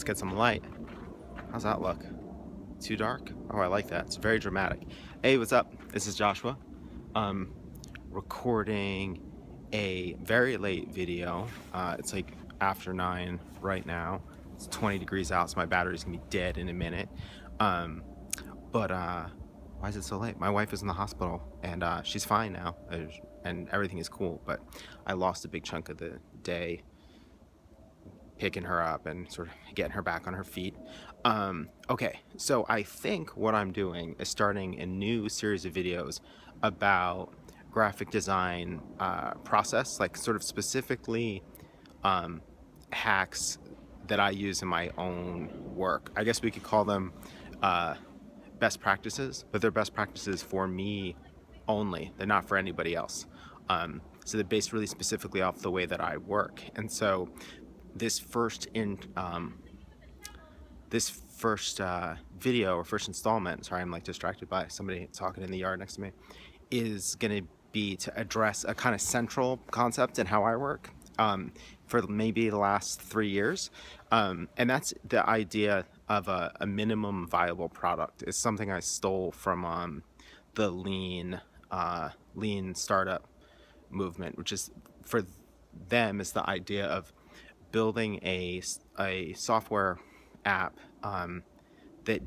Let's get some light. How's that look? Too dark? Oh, I like that. It's very dramatic. Hey, what's up? This is Joshua. I'm recording a very late video. It's like after 9 right now. It's 20 degrees out, so my battery's gonna be dead in a minute. Um, but why is it so late? My wife is in the hospital and she's fine now, and everything is cool. But I lost a big chunk of the day picking her up and sort of getting her back on her feet. Okay, so I think what I'm doing is starting a new series of videos about graphic design process, like sort of specifically um, hacks that I use in my own work. I guess we could call them uh, best practices, but they're best practices for me only. They're not for anybody else. So they're based really specifically off the way that I work. And so this first in this first video or first installment, sorry, I'm like distracted by somebody talking in the yard next to me, is going to be to address a kind of central concept in how I work for maybe the last 3 years. And that's the idea of a minimum viable product. Is something I stole from the lean startup movement, which is for them is the idea of building a software app that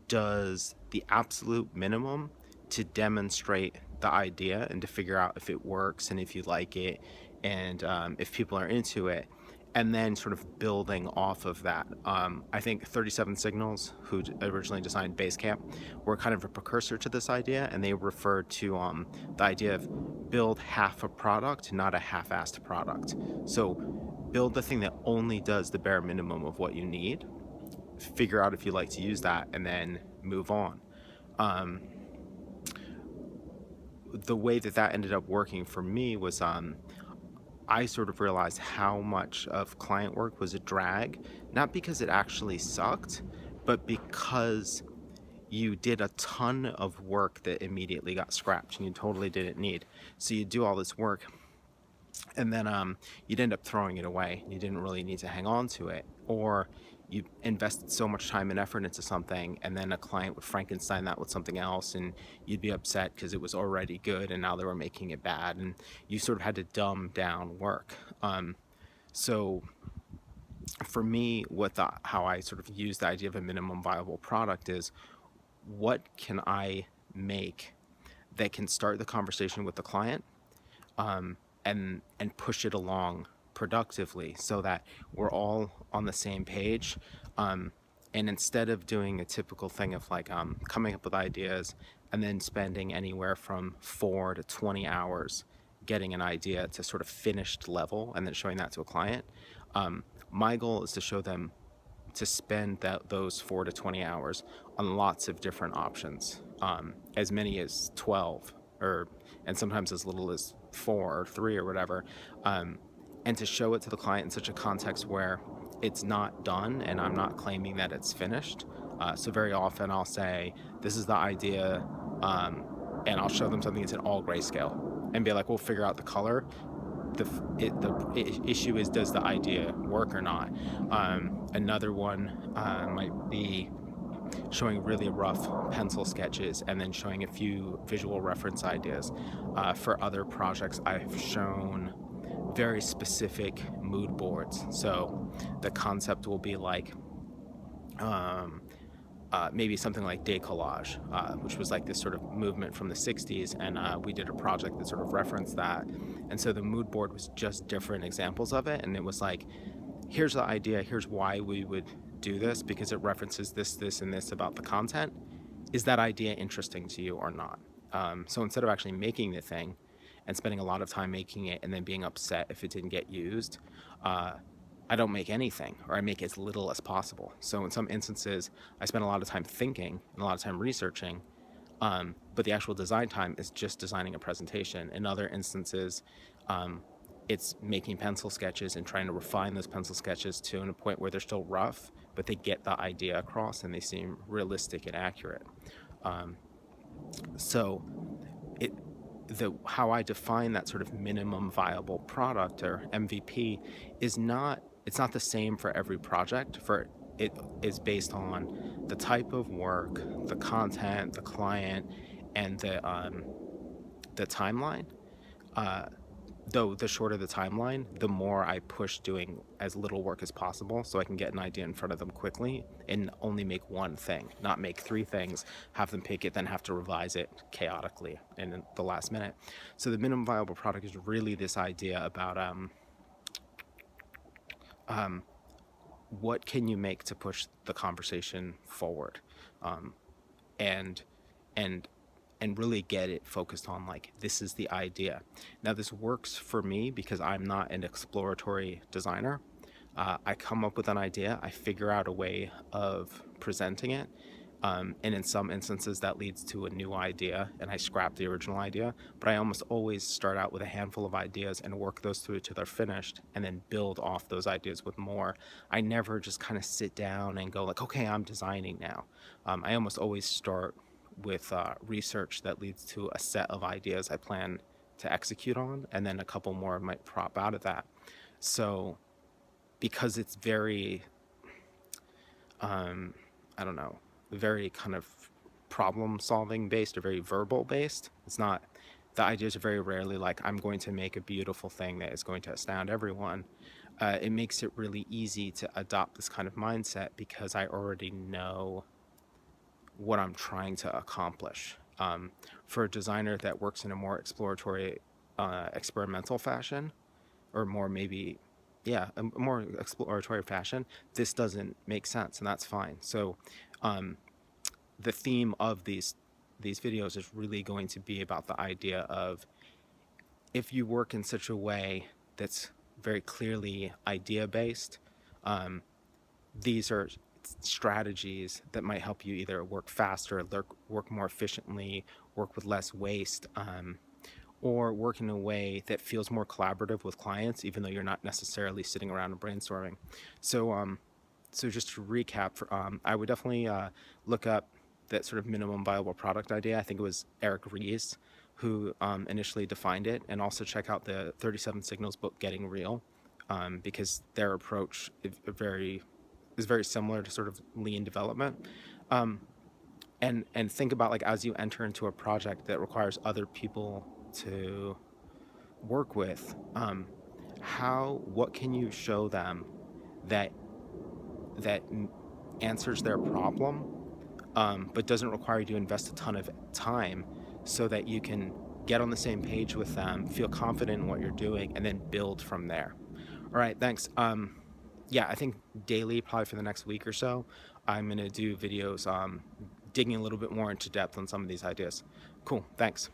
does the absolute minimum to demonstrate the idea and to figure out if it works and if you like it and if people are into it, and then sort of building off of that. I think 37 Signals, who originally designed Basecamp, were kind of a precursor to this idea, and they referred to the idea of build half a product, not a half-assed product. So build the thing that only does the bare minimum of what you need, figure out if you like to use that, and then move on. The way that ended up working for me was I sort of realized how much of client work was a drag, not because it actually sucked, but because you did a ton of work that immediately got scrapped and you totally didn't need. So you do all this work and then you'd end up throwing it away. You didn't really need to hang on to it, or you invested so much time and effort into something, and then a client would Frankenstein that with something else, and you'd be upset because it was already good, and now they were making it bad, and you sort of had to dumb down work. So for me, how I sort of use the idea of a minimum viable product is, what can I make that can start the conversation with the client, and push it along productively so that we're all on the same page. And instead of doing a typical thing of like coming up with ideas and then spending anywhere from 4 to 20 hours getting an idea to sort of finished level and then showing that to a client, my goal is to show them to spend those 4 to 20 hours on lots of different options, as many as 12, and sometimes as little as 4 or 3 or whatever, and to show it to the client in such a context where it's not done and I'm not claiming that it's finished. So very often I'll say, this is the idea, and I'll show them something that's in all grayscale and be like, we'll figure out the color. The issue is, does the idea work or not? Another one might be showing really rough pencil sketches and then showing a few visual reference ideas. For other projects, I've shown very specific mood boards. So the concept will be like maybe something like decollage, which was like this sort of movement from the 60s, and we did a project that sort of referenced that. And so the mood board was just different examples of it, and it was like, here's the idea, here's why we would do this, because it references this, and this about the content. Is that idea interesting to you or not? So instead of actually making the thing and spending a lot of time making it and then being upset if it didn't get used, I don't make anything, or I make as little as possible. So in some instances, I spend a lot of time thinking and a lot of time researching, but the actual design time is just designing a presentation. In other instances, it's making pencil sketches and trying to refine those pencil sketches to a point where they're still rough, but they get the idea across and they seem realistic and accurate. So how I define that sort of minimum viable product, or MVP, is not, it's not the same for every project. For it is based on the type of work, the content, the client, and the timeline. Uh, though the shorter the timeline, the more I push doing as little work as possible so I can get an idea in front of them quickly and only make one thing, not make three things, have them pick it, then have to revise it chaotically in the last minute. So the minimum viable product is really this idea about what can you make to push the conversation forward, um, and and and really get it focused on like this is the idea. Now this works for me because I'm not an exploratory designer. I come up with an idea, I figure out a way of presenting it, and in some instances that leads to a new idea and I scrap the original idea. But I almost always start out with a handful of ideas and work those through till they're finished and then build off those ideas with more. I never just kind of sit down and go like, okay, I'm designing now. I almost always start with research that leads to a set of ideas I plan to execute on, and then a couple more might prop out of that. So because it's very I don't know, very kind of problem solving based or very verbal based. It's not, the ideas are very rarely like, I'm going to make a beautiful thing that is going to astound everyone. It makes it really easy to adopt this kind of mindset because I already know what I'm trying to accomplish. For a designer that works in a more exploratory, experimental fashion, or more maybe, yeah, a more exploratory fashion, this doesn't make sense, and that's fine. So the theme of these videos is really going to be about the idea of, if you work in such a way that's very clearly idea based, these are strategies that might help you either work faster, work more efficiently, work with less waste, or work in a way that feels more collaborative with clients, even though you're not necessarily sitting around and brainstorming. So just to recap, I would definitely look up that sort of minimum viable product idea. I think it was Eric Ries who initially defined it, and also check out the 37 Signals book, Getting Real, because their approach is very similar to sort of lean development. And think about, like, as you enter into a project that requires other people to work with, what can you show them that that answers their problem, but doesn't require you to invest a ton of time, so that you can get on the same page with them, feel confident in what you're doing, and then build from there. All right, thanks. Yeah, I think daily, probably for the next week or so, I'm going to do videos digging a little bit more into depth on some of these ideas. Cool, thanks.